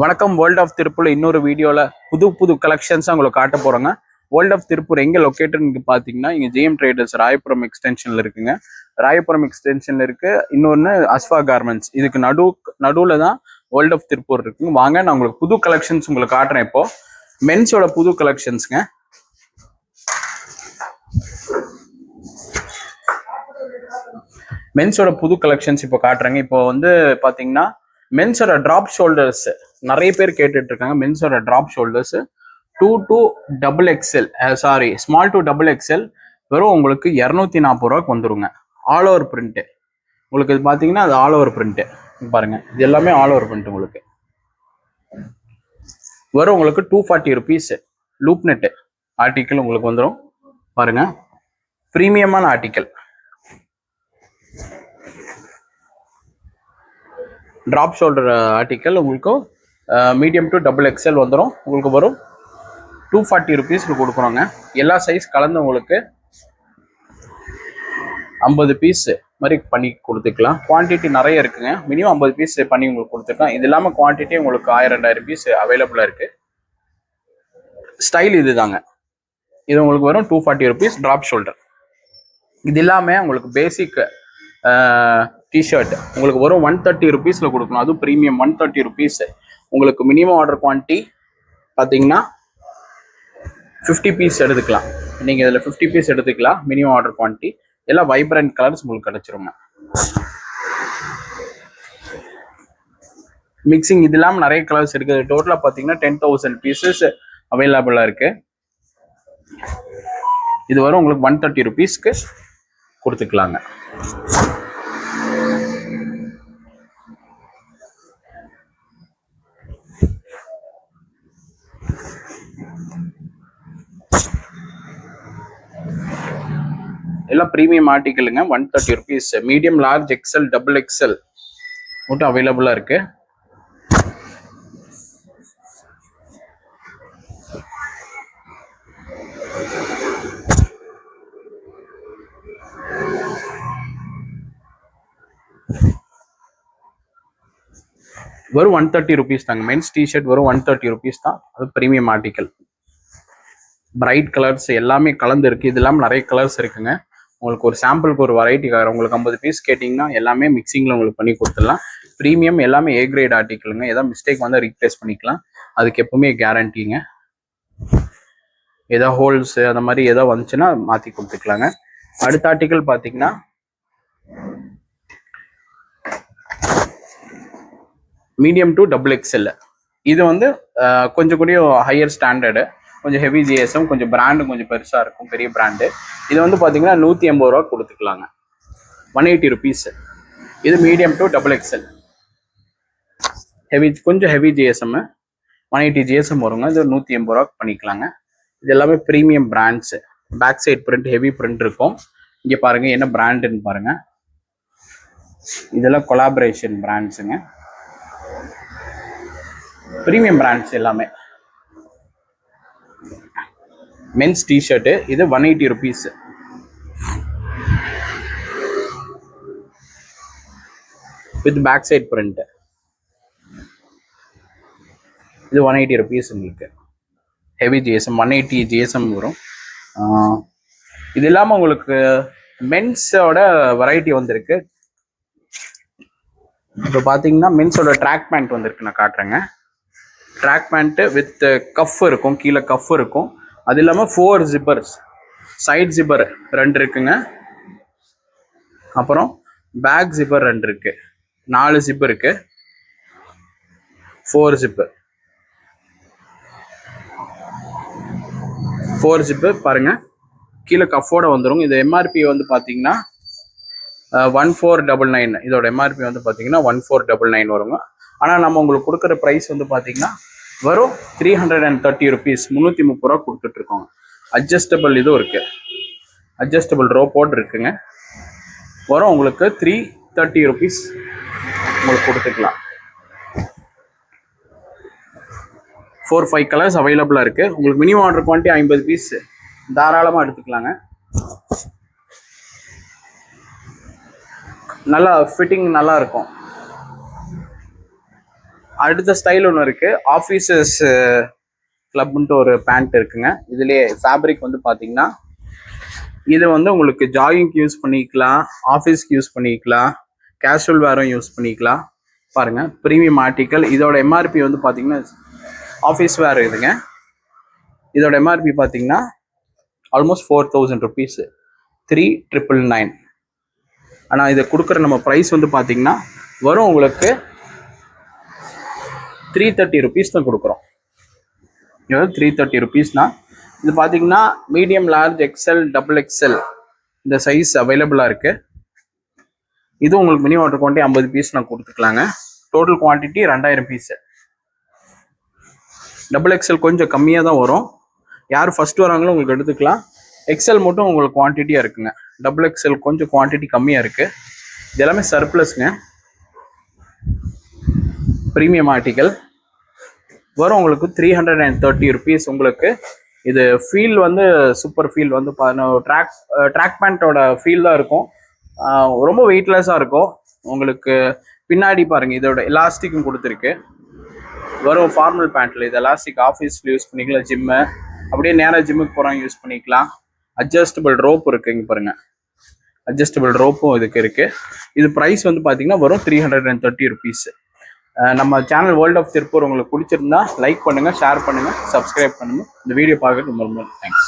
வணக்கம். World of Tiruppur இன்னொரு வீடியோவில் புது கலெக்ஷன்ஸ் உங்களுக்கு காட்ட போகிறோங்க. வேர்ல்ட் ஆஃப் திருப்பூர் எங்கே லொக்கேட்டட்னு பார்த்தீங்கன்னா இங்கே ஜிஎம் ட்ரேடர்ஸ் ராயபுரம் எக்ஸ்டென்ஷனில் இருக்குங்க. ராயபுரம் எக்ஸ்டென்ஷனில் இருக்கு. இன்னொன்று அஸ்வா கார்மெண்ட்ஸ். இதுக்கு நடுவில் தான் வேர்ல்ட் ஆஃப் திருப்பூர் இருக்குங்க. வாங்க, நான் உங்களுக்கு புது கலெக்ஷன்ஸ் உங்களுக்கு காட்டுறேன். இப்போ மென்ஸோட புது கலெக்ஷன்ஸுங்க. மென்ஸோட புது கலெக்ஷன்ஸ் இப்போ காட்டுறேங்க. இப்போ வந்து பார்த்தீங்கன்னா மென்ஸோட ட்ராப் ஷோல்டர்ஸ் நிறைய பேர் கேட்டுட்டு இருக்காங்க. மென்ஸோட drop shoulders 2 to XXL, sorry small to XXL வெறும் உங்களுக்கு 240 ரூபாய்க்கு வந்துருங்க. ஆல் ஓவர் பிரிண்ட் உங்களுக்கு இது பார்த்தீங்கன்னா அது ஆல் ஓவர் பிரிண்ட் பாருங்க. இது எல்லாமே ஆல் ஓவர் பிரிண்ட் உங்களுக்கு வெறும் உங்களுக்கு 240 ருபீஸ். லூப் நெட் ஆர்டிக்கல் உங்களுக்கு வந்துடும் பாருங்க. ப்ரீமியமான ஆர்டிக்கல். ட்ராப் ஷோல்டர் ஆர்டிக்கல் உங்களுக்கு மீடியம் டு XXL வந்துடும். உங்களுக்கு வரும் 240 ருபீஸ்க்கு கொடுக்குறோங்க. எல்லா சைஸ் கலந்து உங்களுக்கு 50 பீஸ் மாதிரி பண்ணி கொடுத்துக்கலாம். குவான்டிட்டி நிறைய இருக்குங்க. மினிமம் 50 பீஸ் பண்ணி உங்களுக்கு கொடுத்துக்கலாம். இது இல்லாமல் குவான்டிட்டி உங்களுக்கு 1000-2000 பீஸ் அவைலபிளாக இருக்கு. ஸ்டைல் இது தாங்க. இது உங்களுக்கு வரும் 240 ருபீஸ் ட்ராப் ஷோல்டர். இது இல்லாமல் உங்களுக்கு பேசிக் டிஷர்ட் உங்களுக்கு வரும் 130 ருபீஸில் கொடுக்கணும். அதுவும் ப்ரீமியம் 130 ருபீஸ். உங்களுக்கு மினிமம் ஆர்டர் குவான்டிட்டி பார்த்தீங்கன்னா 50 பீஸ் எடுத்துக்கலாம். நீங்கள் இதில் 50 பீஸ் எடுத்துக்கலாம். Minimum order quantity. எல்லாம் வைப்ரண்ட் கலர்ஸ் உங்களுக்கு கிடச்சிருங்க. மிக்சிங் இது இல்லாமல் நிறைய கலர்ஸ் இருக்குது. டோட்டலாக பார்த்தீங்கன்னா 10,000 பீசஸ் அவைலபிளாக இருக்கு. இது வரும் உங்களுக்கு 130 ருபீஸ்க்கு கொடுத்துக்கலாங்க. எல்லாம் ப்ரீமியம் ஆர்டிக்கலுங்க. 130 rupees. Medium, large, XL, XXL மட்டும் அவைலபிளாக இருக்கு. வரும் 130 ருபீஸ் தாங்க. மென்ஸ் டிஷர்ட் வரும் 130 ருபீஸ் தான். அது ப்ரீமியம் ஆர்டிக்கல். பிரைட் கலர்ஸ் எல்லாமே கலந்து இருக்கு. இது இல்லாமல் நிறைய கலர்ஸ் இருக்குங்க. உங்களுக்கு ஒரு சாம்பிளுக்கு ஒரு வெரைட்டி கார் உங்களுக்கு 50 பீஸ் கேட்டிங்கன்னா எல்லாமே மிக்சிங்கில் உங்களுக்கு பண்ணி கொடுத்துடலாம். ப்ரீமியம் எல்லாமே A கிரேட் ஆர்டிக்கலுங்க. ஏதாவது மிஸ்டேக் வந்து ரீப்ளேஸ் பண்ணிக்கலாம். அதுக்கு எப்பவுமே கேரண்டிங்க. ஏதோ ஹோல்ஸ் அந்த மாதிரி ஏதோ வந்துச்சுன்னா மாற்றி கொடுத்துக்கலாங்க. அடுத்த ஆர்டிக்கல் பார்த்தீங்கன்னா மீடியம் டு XXL. இது வந்து கொஞ்சம் கூட ஹையர் ஸ்டாண்டர்டு, கொஞ்சம் ஹெவி ஜிஎஸ்எம், கொஞ்சம் பிராண்டு கொஞ்சம் பெருசாக இருக்கும், பெரிய பிராண்டு. இது வந்து பார்த்தீங்கன்னா 180 ரூபா கொடுத்துக்கலாங்க. 180 ருபீஸ். இது மீடியம் டு XXL. கொஞ்சம் ஹெவி ஜிஎஸ்எம் 180 ஜிஎஸ்எம் வருங்க. இது 180 ரூபா பண்ணிக்கலாங்க. இது எல்லாமே premium brands. Back side print heavy print இருக்கும். இங்கே பாருங்க என்ன பிராண்டுன்னு பாருங்க. இதெல்லாம் கொலாபரேஷன் பிராண்ட்ஸுங்க. ப்ரீமியம் பிராண்ட்ஸ் எல்லாமே. மென்ஸ் டிஷர்ட் இது 180 rupees. With back side print. இது 180 ருபீஸ் உங்களுக்கு. ஹெவி ஜிஎஸ்எம் 180 ஜிஎஸ்எம் வரும். இது இல்லாமல் உங்களுக்கு மென்ஸோட வெரைட்டி வந்திருக்கு. இப்போ பார்த்தீங்கன்னா மென்ஸோட ட்ராக் பேண்ட் வந்திருக்கு. நான் காட்டுறேங்க. ட்ராக் பேண்ட்டு வித் கஃப் இருக்கும். கீழே கஃப் இருக்கும். அது இல்லாமல் 4 ஜிப்பர்ஸ். சைட் ஜிப்பர் 2 இருக்குங்க. அப்புறம் பேக் ஜிப்பர் 2 இருக்கு. 4 ஜிப் இருக்கு. 4 ஜிப்பு. 4 ஜிப்பு பாருங்க. கீழே கஃபோட வந்துடும். இது எம்ஆர்பி வந்து பார்த்தீங்கன்னா 1499. இதோட எம்ஆர்பி வந்து பார்த்தீங்கன்னா 1499 வருங்க. ஆனால் நம்ம உங்களுக்கு கொடுக்குற ப்ரைஸ் வந்து பார்த்தீங்கன்னா வரும் 330 ருபீஸ். 330 ரூபா கொடுத்துட்டு இருக்கோங்க. அட்ஜஸ்டபிள் இதுவும் இருக்கு. அட்ஜஸ்டபிள் ரோபோட் இருக்குங்க. வரும் உங்களுக்கு 330 ருபீஸ் உங்களுக்கு கொடுத்துக்கலாம். 4-5 கலர்ஸ் அவைலபிளாக இருக்கு. உங்களுக்கு மினிமம் ஆர்டர் குவான்டிட்டி 50 பீஸ் தாராளமாக எடுத்துக்கலாங்க. நல்லா ஃபிட்டிங் நல்லா இருக்கும். அடுத்த ஸ்டைல் ஒன்று இருக்கு, ஆஃபீஸர்ஸ் கிளப்ன்ட்டு ஒரு பேண்ட் இருக்குங்க. இதுலேயே ஃபேப்ரிக் வந்து பார்த்தீங்கன்னா இது வந்து உங்களுக்கு ஜாகிங்க்கு யூஸ் பண்ணிக்கலாம், ஆஃபீஸ்க்கு யூஸ் பண்ணிக்கலாம், கேஷுவல் வேரும் யூஸ் பண்ணிக்கலாம். பாருங்க, ப்ரீமியம் ஆர்டிக்கல். இதோட எம்ஆர்பி வந்து பார்த்தீங்கன்னா ஆஃபீஸ் வேர் இதுங்க. இதோட எம்ஆர்பி பார்த்தீங்கன்னா ஆல்மோஸ்ட் 4000 rupees, 3999. ஆனால் இதை கொடுக்குற நம்ம ப்ரைஸ் வந்து பார்த்தீங்கன்னா வரும் உங்களுக்கு 330 rupees தான் கொடுக்குறோம். இது 330 rupeesனா இது பார்த்தீங்கன்னா medium, large, XL, double XL இந்த சைஸ் அவைலபிளாக இருக்குது. இது உங்களுக்கு மினி ஆர்டர் குவான்டிட்டி 50 பீஸ் நான் கொடுத்துக்கலாங்க. Total quantity 2000 piece. Double XL கொஞ்சம் கம்மியாக தான் வரும், யார் ஃபர்ஸ்ட் வராங்களோ உங்களுக்கு எடுத்துக்கலாம். எக்ஸ்எல் மட்டும் உங்களுக்கு குவான்டிட்டியாக இருக்குங்க. டபுள் எக்ஸ்எல் கொஞ்சம் குவான்டிட்டி கம்மியாக இருக்குது. இது எல்லாமே சர்ப்ளஸ்ங்க, ப்ரீமியம் ஆர்டிக்கல். வரும் உங்களுக்கு 330 rupees. உங்களுக்கு இது ஃபீல் வந்து சூப்பர் ஃபீல் வந்து ட்ராக் பேண்ட்டோட ஃபீல் தான் இருக்கும். ரொம்ப வெயிட்லெஸ்ஸாக இருக்கும். உங்களுக்கு பின்னாடி பாருங்கள், இதோட எலாஸ்டிக்கும் கொடுத்துருக்கு. வரும் ஃபார்மல் பேண்ட்டில் இது எலாஸ்டிக் ஆஃபீஸில் யூஸ் பண்ணிக்கலாம், ஜிம்மு அப்படியே நேராக ஜிம்முக்கு போகிறவங்க யூஸ் பண்ணிக்கலாம். அட்ஜஸ்டபிள் ரோப் இருக்குது, இங்கே பாருங்கள், அட்ஜஸ்டபிள் ரோப்பும் இதுக்கு இருக்குது. இது ப்ரைஸ் வந்து பார்த்தீங்கன்னா வரும் 330 rupees. நம்ம சேனல் வேர்ல்ட் ஆஃப் திருப்பூர் உங்களுக்கு பிடிச்சிருந்தா லைக் பண்ணுங்கள், ஷேர் பண்ணுங்கள், சப்ஸ்கிரைப் பண்ணுங்கள். இந்த வீடியோ பார்க்கறது ரொம்ப ரொம்ப தேங்க்ஸ்.